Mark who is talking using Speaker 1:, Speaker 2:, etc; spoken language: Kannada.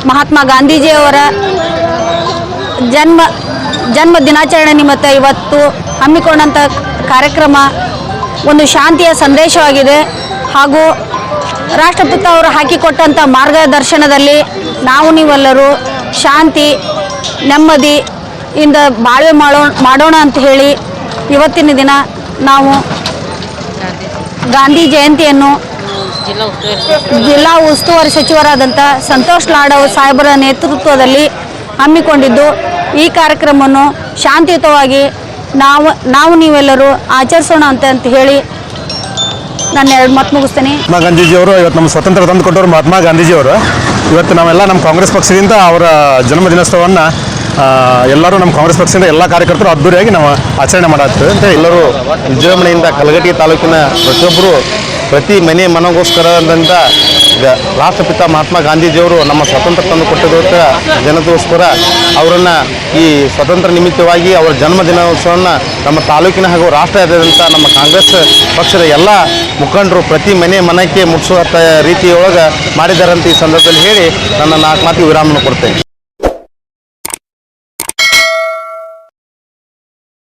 Speaker 1: ಮಹಾತ್ಮ ಗಾಂಧೀಜಿಯವರ ಜನ್ಮ ದಿನಾಚರಣೆ ನಿಮಿತ್ತ ಇವತ್ತು ಹಮ್ಮಿಕೊಂಡಂಥ ಕಾರ್ಯಕ್ರಮ ಒಂದು ಶಾಂತಿಯ ಸಂದೇಶವಾಗಿದೆ. ಹಾಗೂ ರಾಷ್ಟ್ರಪಿತ ಅವರು ಹಾಕಿಕೊಟ್ಟಂಥ ಮಾರ್ಗದರ್ಶನದಲ್ಲಿ ನಾವು ನೀವೆಲ್ಲರೂ ಶಾಂತಿ ನೆಮ್ಮದಿಯಿಂದ ಬಾಳ್ವೆ ಮಾಡೋಣ ಅಂತ ಹೇಳಿ ಇವತ್ತಿನ ದಿನ ನಾವು ಗಾಂಧಿ ಜಯಂತಿಯನ್ನು ಜಿಲ್ಲಾ ಉಸ್ತುವಾರಿ ಸಚಿವರಾದಂಥ ಸಂತೋಷ್ ಲಾಡ್ ಸಾಹೇಬರ ನೇತೃತ್ವದಲ್ಲಿ ಹಮ್ಮಿಕೊಂಡಿದ್ದು, ಈ ಕಾರ್ಯಕ್ರಮವನ್ನು ಶಾಂತಿಯುತವಾಗಿ ನಾವು ನೀವೆಲ್ಲರೂ ಆಚರಿಸೋಣ ಅಂತ ಹೇಳಿ ನಾನು 2 ಮಾತು ಮುಗಿಸ್ತೇನೆ.
Speaker 2: ಮಹಾತ್ಮ ಗಾಂಧೀಜಿಯವರು ಇವತ್ತು ನಮ್ಮ ಸ್ವತಂತ್ರ ತಂದು ಕೊಟ್ಟವರು ಮಹಾತ್ಮ ಗಾಂಧೀಜಿಯವರು. ಇವತ್ತು ನಾವೆಲ್ಲ ನಮ್ಮ ಕಾಂಗ್ರೆಸ್ ಪಕ್ಷದಿಂದ ಅವರ ಜನ್ಮದಿನೋತ್ಸವವನ್ನು ಎಲ್ಲರೂ ನಮ್ಮ ಕಾಂಗ್ರೆಸ್ ಪಕ್ಷದಿಂದ ಎಲ್ಲ ಕಾರ್ಯಕರ್ತರು ಅದ್ದೂರಿಯಾಗಿ ನಾವು ಆಚರಣೆ ಮಾಡಾಗ್ತದೆ ಅಂತ ಎಲ್ಲರೂ ವಿಜೃಂಭಣೆಯಿಂದ ಕಲಘಟಗಿ ತಾಲೂಕಿನ ಪ್ರತಿಯೊಬ್ಬರು ಪ್ರತಿ ಮನಗೋಸ್ಕರದಂಥ ರಾಷ್ಟ್ರಪಿತ ಮಹಾತ್ಮ ಗಾಂಧೀಜಿಯವರು ನಮ್ಮ ಸ್ವಾತಂತ್ರ್ಯ ತಂದು ಕೊಟ್ಟಿದ್ದಕ್ಕೆ ಜನತೆಗೋಸ್ಕರ ಅವರನ್ನು ಈ ಸ್ವತಂತ್ರ ನಿಮಿತ್ತವಾಗಿ ಅವರ ಜನ್ಮದಿನೋತ್ಸವವನ್ನು ನಮ್ಮ ತಾಲೂಕಿನ ಹಾಗೂ ರಾಷ್ಟ್ರಾದ್ಯಂತ ನಮ್ಮ ಕಾಂಗ್ರೆಸ್ ಪಕ್ಷದ ಎಲ್ಲ ಮುಖಂಡರು ಪ್ರತಿ ಮನಕ್ಕೆ ಮುಟ್ಟಿಸುವ ರೀತಿಯೊಳಗೆ ಮಾಡಿದ್ದಾರಂತ ಈ ಸಂದರ್ಭದಲ್ಲಿ ಹೇಳಿ ನನ್ನ 4 ಮಾತಿಗೆ ವಿರಾಮವನ್ನು ಕೊಡ್ತೇನೆ.